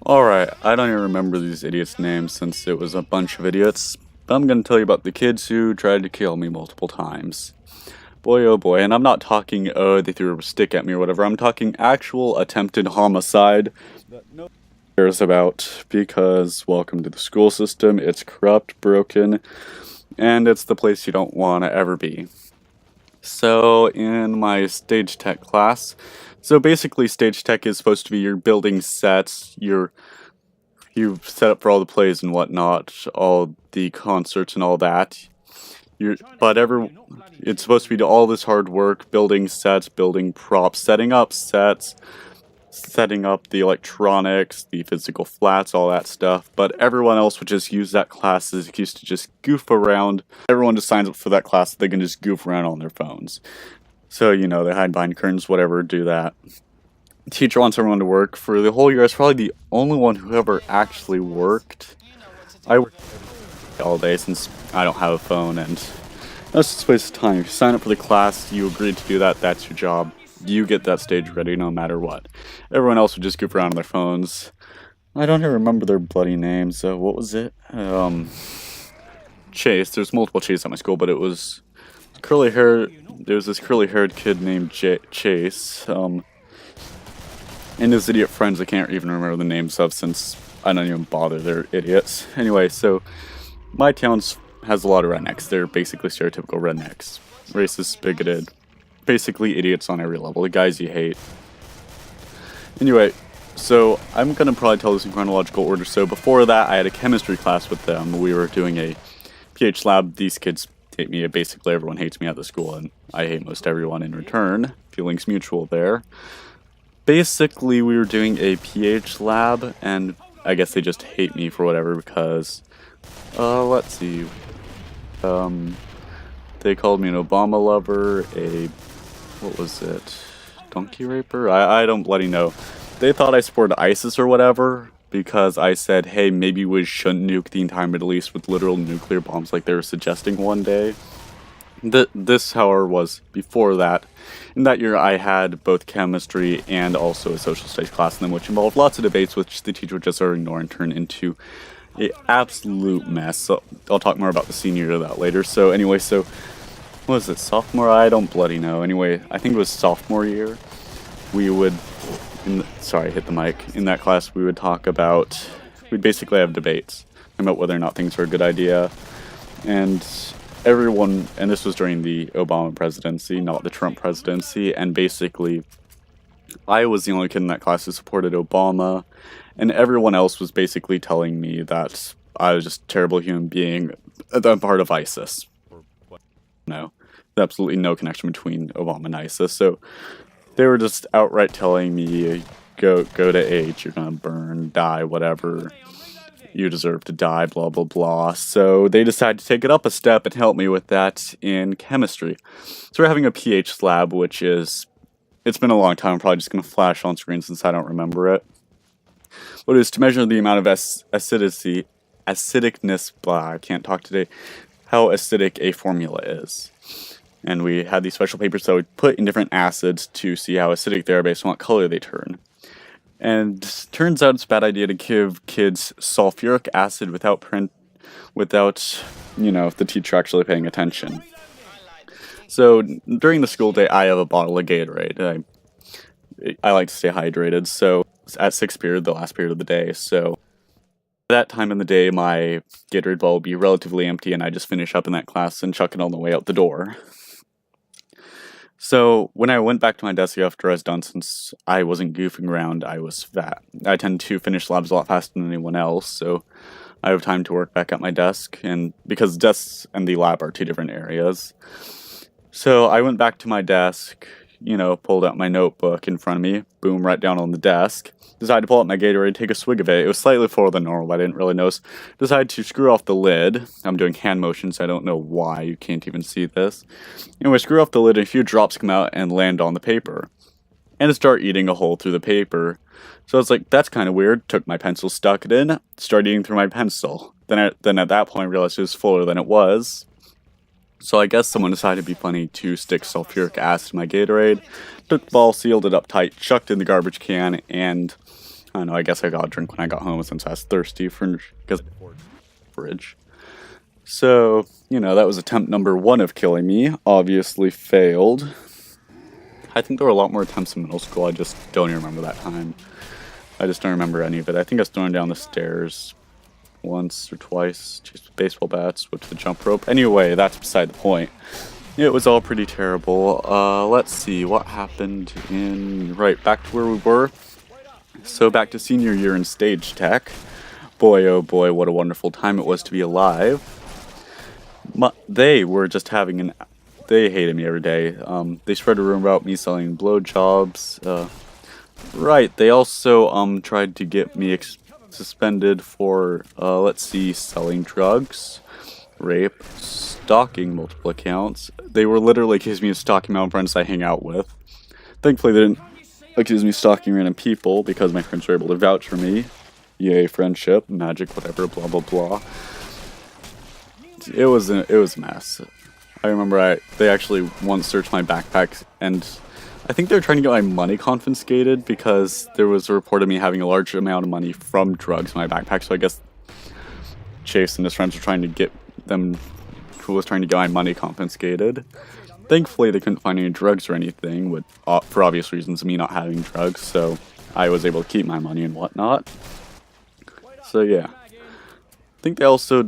Alright, I don't even remember these idiots' names since it was a bunch of idiots, but I'm gonna tell you about the kids who tried to kill me multiple times. Boy oh boy, and I'm not talking, oh, they threw a stick at me or whatever, I'm talking actual attempted homicide that no one cares about, because welcome to the school system, it's corrupt, broken, and it's the place you don't want to ever be. So, in my stage tech class, so basically stage tech is supposed to be your building sets, you set up for all the plays and whatnot, all the concerts and all that. It's supposed to be all this hard work, building sets, building props, setting up sets, setting up the electronics, the physical flats, all that stuff. But everyone else would just use that class as an excuse to just goof around. Everyone just signs up for that class so they can just goof around on their phones. So, you know, they hide behind curtains, whatever, do that. Teacher wants everyone to work. For the whole year, I was probably the only one who ever actually worked. I worked all day since I don't have a phone, and that's just a waste of time. If you sign up for the class, you agreed to do that, that's your job. You get that stage ready no matter what. Everyone else would just goof around on their phones. I don't even remember their bloody names. What was it? Chase. There's multiple Chase at my school, but it was curly hair. There was this curly haired kid named Chase. And his idiot friends I can't even remember the names of since I don't even bother, they're idiots. Anyway, so my town has a lot of rednecks. They're basically stereotypical rednecks. Racist, bigoted, basically idiots on every level, the guys you hate. Anyway, so I'm gonna probably tell this in chronological order. So before that, I had a chemistry class with them. We were doing a pH lab. These kids hate me. Basically, everyone hates me at the school, and I hate most everyone in return. Feelings mutual there. Basically, we were doing a pH lab, and I guess they just hate me for whatever because, let's see, they called me an Obama lover, what was it, donkey raper? I don't bloody know. They thought I supported ISIS or whatever because I said, hey, maybe we shouldn't nuke the entire Middle East with literal nuclear bombs like they were suggesting one day. This, however, was before that. In that year, I had both chemistry and also a social studies class in them, which involved lots of debates, which the teacher would just ignore and turn into an absolute mess. So I'll talk more about the senior year of that later. So anyway, so what was it, sophomore? I don't bloody know. Anyway, I think it was sophomore year. We would, sorry, I hit the mic. In that class, we would talk about, we'd basically have debates about whether or not things were a good idea. And everyone, and this was during the Obama presidency, not the Trump presidency, and basically I was the only kid in that class who supported Obama, and everyone else was basically telling me that I was just a terrible human being, a part of ISIS. No, there's absolutely no connection between Obama and ISIS, so they were just outright telling me, go to H, you're gonna burn, die, whatever. You deserve to die, blah, blah, blah. So they decided to take it up a step and help me with that in chemistry. So we're having a pH lab, which is, it's been a long time. I'm probably just going to flash on screen since I don't remember it. But it is to measure the amount of acidicness, blah, I can't talk today, how acidic a formula is. And we had these special papers that we put in different acids to see how acidic they are based on what color they turn. And turns out it's a bad idea to give kids sulfuric acid without, you know, the teacher actually paying attention. So during the school day, I have a bottle of Gatorade. I like to stay hydrated, so at 6th period, the last period of the day, so at that time in the day, my Gatorade bottle will be relatively empty, and I just finish up in that class and chuck it on the way out the door. So when I went back to my desk after I was done, since I wasn't goofing around, I was fat. I tend to finish labs a lot faster than anyone else, so I have time to work back at my desk, and because desks and the lab are two different areas. So I went back to my desk, you know, pulled out my notebook in front of me, boom, right down on the desk. Decided to pull out my Gatorade, take a swig of it. It was slightly fuller than normal, I didn't really notice. Decided to screw off the lid. I'm doing hand motions, I don't know why, you can't even see this. Anyway, screw off the lid and a few drops come out and land on the paper. And start eating a hole through the paper. So I was like, that's kind of weird. Took my pencil, stuck it in, started eating through my pencil. Then at that point, I realized it was fuller than it was. So I guess someone decided to be funny to stick sulfuric acid in my Gatorade. Took the ball, sealed it up tight, chucked it in the garbage can, and I don't know, I guess I got a drink when I got home since I was thirsty because fridge. So, you know, that was attempt number 1 of killing me. Obviously failed. I think there were a lot more attempts in middle school, I just don't even remember that time. I just don't remember any of it. I think I was thrown down the stairs once or twice, chased with baseball bats, went to the jump rope. Anyway, that's beside the point. It was all pretty terrible. Let's see, what happened in... Right, back to where we were. So back to senior year in stage tech. Boy, oh boy, what a wonderful time it was to be alive. They were just having an... They hated me every day. They spread a rumor about me selling blowjobs. Right, they also tried to get me suspended for, let's see, selling drugs, rape, stalking multiple accounts. They were literally accusing me of stalking my own friends I hang out with. Thankfully, they didn't accuse me of stalking random people because my friends were able to vouch for me. Yay, friendship, magic, whatever, blah, blah, blah. It was a mess. I remember they actually once searched my backpack, and I think they were trying to get my money confiscated because there was a report of me having a large amount of money from drugs in my backpack, so I guess Chase and his friends were trying to get my money confiscated. Thankfully, they couldn't find any drugs or anything, for obvious reasons of me not having drugs, so I was able to keep my money and whatnot. So yeah. I think they also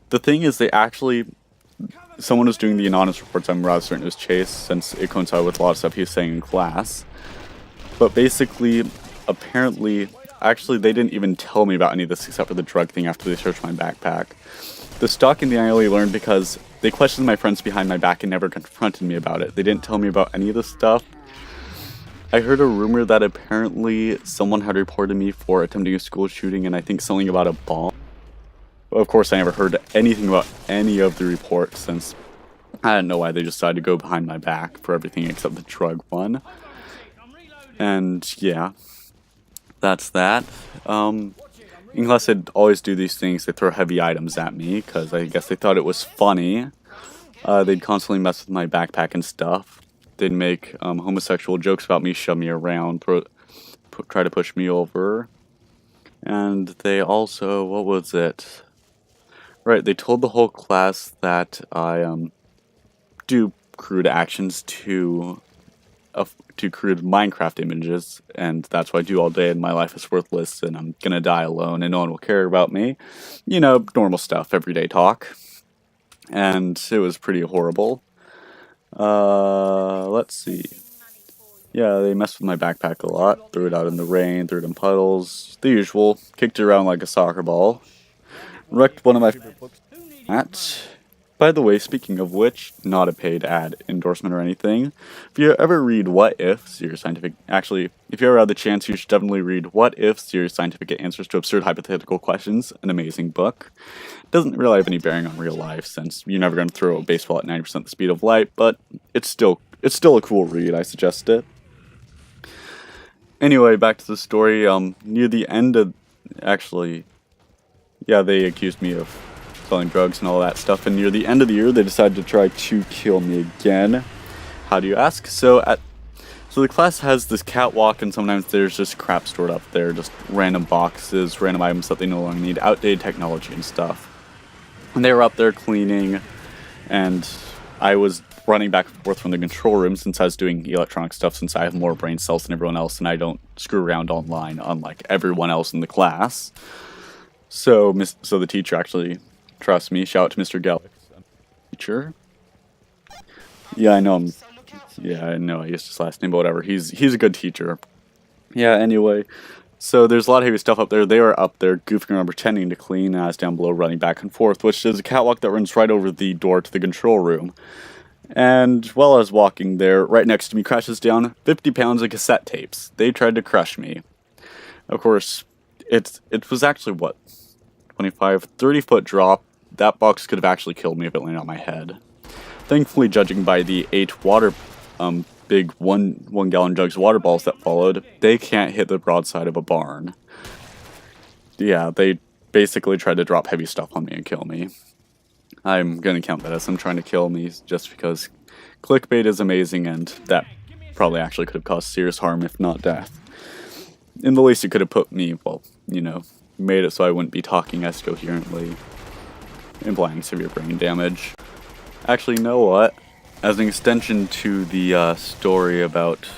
the thing is, someone was doing the anonymous reports. I'm rather certain it was Chase, since it coincided with a lot of stuff he was saying in class. But basically, apparently, actually, they didn't even tell me about any of this except for the drug thing after they searched my backpack. The stalking thing I only learned because they questioned my friends behind my back and never confronted me about it. They didn't tell me about any of this stuff. I heard a rumor that apparently someone had reported me for attempting a school shooting and I think something about a bomb. Of course, I never heard anything about any of the reports since I don't know why they decided to go behind my back for everything except the drug one. And yeah, that's that. In class, they'd always do these things. They throw heavy items at me because I guess they thought it was funny. They'd constantly mess with my backpack and stuff. They'd make homosexual jokes about me, shove me around, try to push me over. And they also, what was it? Right, they told the whole class that I do crude actions to crude Minecraft images, and that's what I do all day, and my life is worthless, and I'm gonna die alone, and no one will care about me. You know, normal stuff, everyday talk. And it was pretty horrible. Let's see. Yeah, they messed with my backpack a lot, threw it out in the rain, threw it in puddles, the usual, kicked it around like a soccer ball. Wrecked one of my books. By the way, speaking of which, not a paid ad endorsement or anything. If you ever read What If, Serious Scientific... Actually, if you ever have the chance, you should definitely read What If, Serious Scientific Answers to Absurd Hypothetical Questions. An amazing book. Doesn't really have any bearing on real life, since you're never going to throw a baseball at 90% the speed of light, but it's still a cool read, I suggest it. Anyway, back to the story. Near the end of... Actually... Yeah, they accused me of selling drugs and all that stuff, and near the end of the year, they decided to try to kill me again. How do you ask? So the class has this catwalk, and sometimes there's just crap stored up there, just random boxes, random items that they no longer need, outdated technology and stuff. And they were up there cleaning, and I was running back and forth from the control room since I was doing electronic stuff, since I have more brain cells than everyone else, and I don't screw around online, unlike everyone else in the class. So the teacher actually trusts me. Shout out to Mr. Gell. Teacher. Yeah, I know him. Yeah, I know. I used his last name, but whatever. He's a good teacher. Yeah. Anyway, so there's a lot of heavy stuff up there. They were up there goofing around, pretending to clean. And I was down below, running back and forth, which is a catwalk that runs right over the door to the control room. And while I was walking there, right next to me crashes down 50 pounds of cassette tapes. They tried to crush me. Of course, it was actually what? 25, 30-foot drop. That box could have actually killed me if it landed on my head. Thankfully, judging by the 8 big one-gallon jugs of water balls that followed, they can't hit the broadside of a barn. Yeah, they basically tried to drop heavy stuff on me and kill me. I'm gonna count that as them trying to kill me just because clickbait is amazing and that probably actually could have caused serious harm, if not death. In the least, it could have put me, well, you know, made it so I wouldn't be talking as coherently, implying severe brain damage. Actually, you know what? As an extension to the story about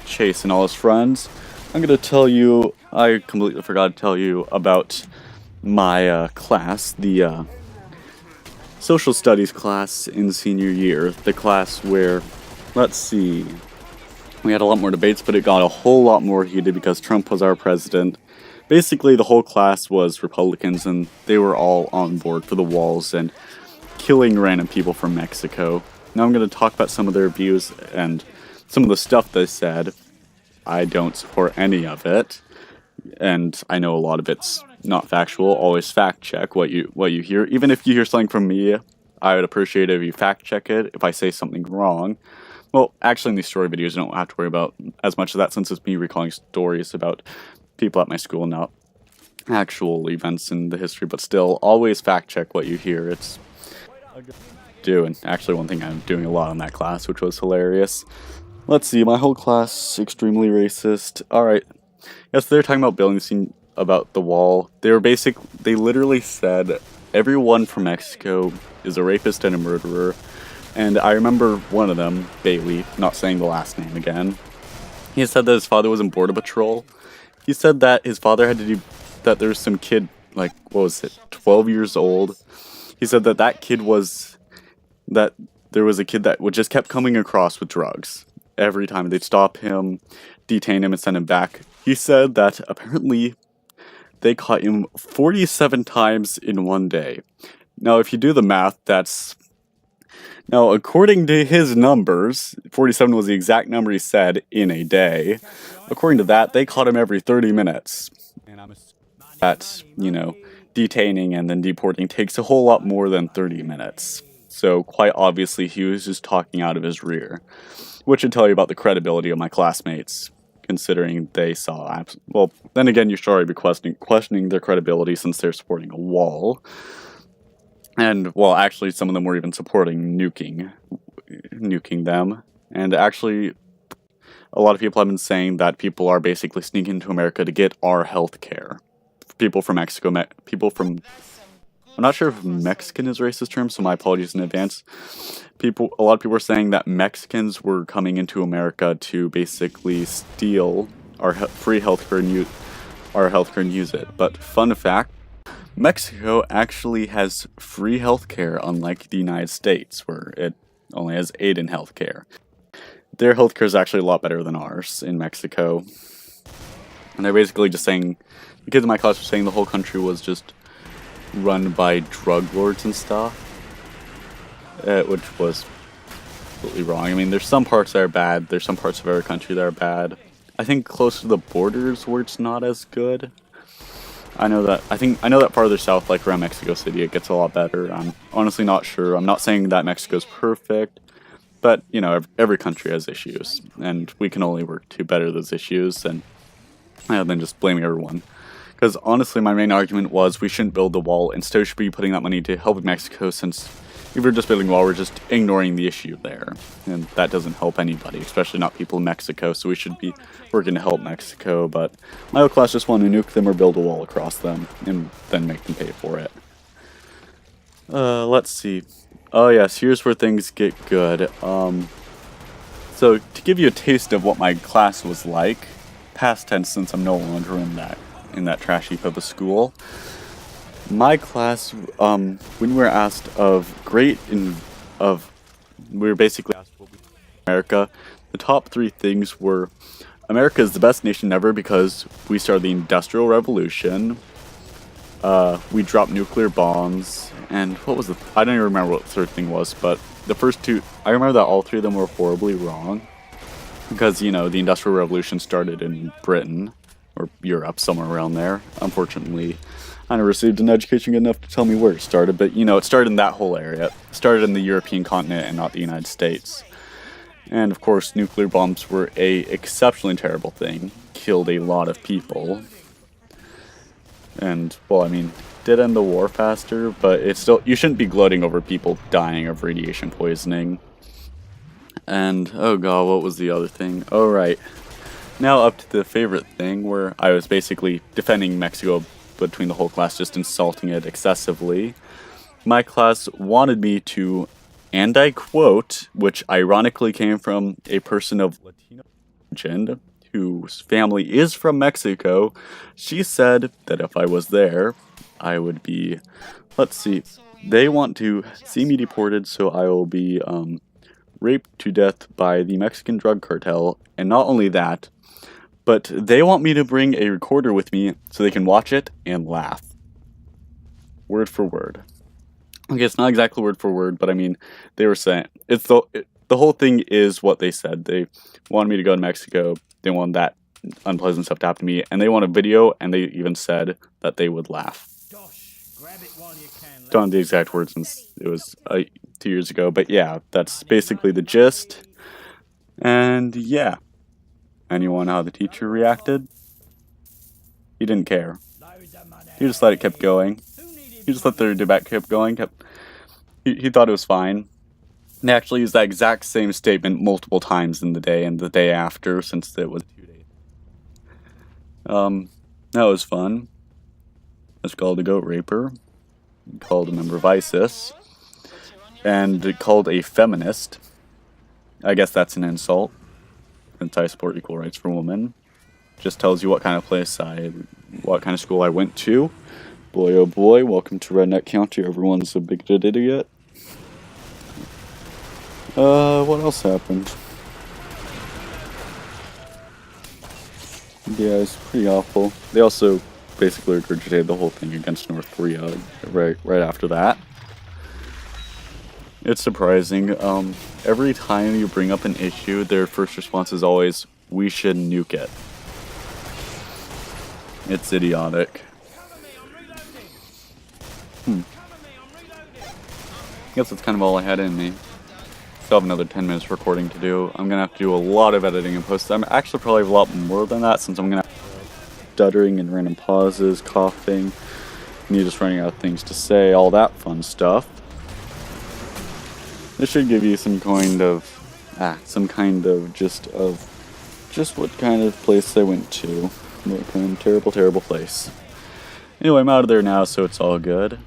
Chase and all his friends, I'm gonna tell you, I completely forgot to tell you about my class, the social studies class in senior year. The class where, let's see, we had a lot more debates, but it got a whole lot more heated because Trump was our president. Basically, the whole class was Republicans, and they were all on board for the walls and killing random people from Mexico. Now I'm going to talk about some of their views and some of the stuff they said. I don't support any of it, and I know a lot of it's not factual. Always fact check what you hear. Even if you hear something from me, I would appreciate it if you fact check it if I say something wrong. Well, actually, in these story videos, you don't have to worry about as much of that since it's me recalling stories about people at my school, not actual events in the history. But still, always fact check what you hear. It's do, and actually one thing I'm doing a lot in that class, which was hilarious. Let's see, my whole class extremely racist. All right, yes, they're talking about building the scene about the wall. They literally said everyone from Mexico is a rapist and a murderer. And I remember one of them, Bailey, not saying the last name again. He said that his father was in Border Patrol. He said that his father had to do, that there was some kid, like, what was it, 12 years old. He said that there was a kid that would just kept coming across with drugs. Every time they'd stop him, detain him, and send him back. He said that apparently they caught him 47 times in one day. Now, if you do the math, now, according to his numbers, 47 was the exact number he said in a day. According to that, they caught him every 30 minutes. That, you know, detaining and then deporting takes a whole lot more than 30 minutes. So, quite obviously, he was just talking out of his rear. Which should tell you about the credibility of my classmates, considering they saw... Well, then again, you should already be questioning their credibility since they're supporting a wall. And, well, actually, some of them were even supporting nuking them. And actually, a lot of people have been saying that people are basically sneaking into America to get our health care. People from Mexico, I'm not sure if Mexican is a racist term, so my apologies in advance. A lot of people were saying that Mexicans were coming into America to basically steal our free healthcare and use it. But fun fact, Mexico actually has free healthcare, unlike the United States, where it only has aid in healthcare. Their healthcare is actually a lot better than ours in Mexico. And they're basically just saying, the kids in my class were saying the whole country was just run by drug lords and stuff, which was completely wrong. I mean, there's some parts that are bad, there's some parts of our country that are bad. I think close to the borders where it's not as good. I know that farther south, like around Mexico City, it gets a lot better. I'm honestly not sure. I'm not saying that Mexico's perfect, but, you know, every country has issues, and we can only work to better those issues, and then just blaming everyone. Because honestly, my main argument was we shouldn't build the wall. Instead, we should be putting that money to help Mexico, since if we're just building a wall, we're just ignoring the issue there. And that doesn't help anybody, especially not people in Mexico, so we should be working to help Mexico. But my whole class just wanted to nuke them or build a wall across them, and then make them pay for it. Let's see. Oh yes, here's where things get good. So, to give you a taste of what my class was like, past tense since I'm no longer in that trash heap of a school. My class, when we were asked we were basically asked what we America, the top three things were, America is the best nation ever because we started the Industrial Revolution, we dropped nuclear bombs, and what was I don't even remember what the third thing was, but the first two, I remember that all three of them were horribly wrong, because, you know, the Industrial Revolution started in Britain, or Europe, somewhere around there. Unfortunately, I never received an education good enough to tell me where it started, but, you know, it started in that whole area. It started in the European continent and not the United States. And, of course, nuclear bombs were a exceptionally terrible thing. Killed a lot of people. And, well, I mean, did end the war faster, but it's still, you shouldn't be gloating over people dying of radiation poisoning. And, oh god, what was the other thing? Oh, right. Now up to the favorite thing, where I was basically defending Mexico between the whole class, just insulting it excessively. My class wanted me to, and I quote, which ironically came from a person of Latino origin whose family is from Mexico. She said that if I was there, I would be, let's see, they want to see me deported, so I will be raped to death by the Mexican drug cartel. And not only that, but they want me to bring a recorder with me so they can watch it and laugh. Word for word. Okay, it's not exactly word for word, but I mean, they were saying, the whole thing is what they said. They wanted me to go to Mexico, they wanted that unpleasant stuff to happen to me, and they want a video, and they even said that they would laugh. Don't know the exact words since it was 2 years ago, but yeah, that's basically the gist. And yeah. Anyone how the teacher reacted? He didn't care. He just let it keep going. He just let the debate keep going. He thought it was fine. And they actually used that exact same statement multiple times in the day and the day after, since it was 2 days. That was fun. I was called a goat raper. Called a member of ISIS. And called a feminist. I guess that's an insult. Since I support equal rights for women. Just tells you what kind of what kind of school I went to. Boy oh boy, welcome to Redneck County, everyone's a bigoted idiot. What else happened? Yeah, it's pretty awful. They also basically regurgitated the whole thing against North Korea right after that. It's surprising. Every time you bring up an issue, their first response is always, we should nuke it. It's idiotic. I guess that's kind of all I had in me. Still have another 10 minutes recording to do. I'm gonna have to do a lot of editing and post. I'm actually probably a lot more than that, since I'm gonna have stuttering and random pauses, coughing, me just running out of things to say, all that fun stuff. This should give you some kind of just what kind of place I went to. What kind of terrible, terrible place. Anyway, I'm out of there now, so it's all good.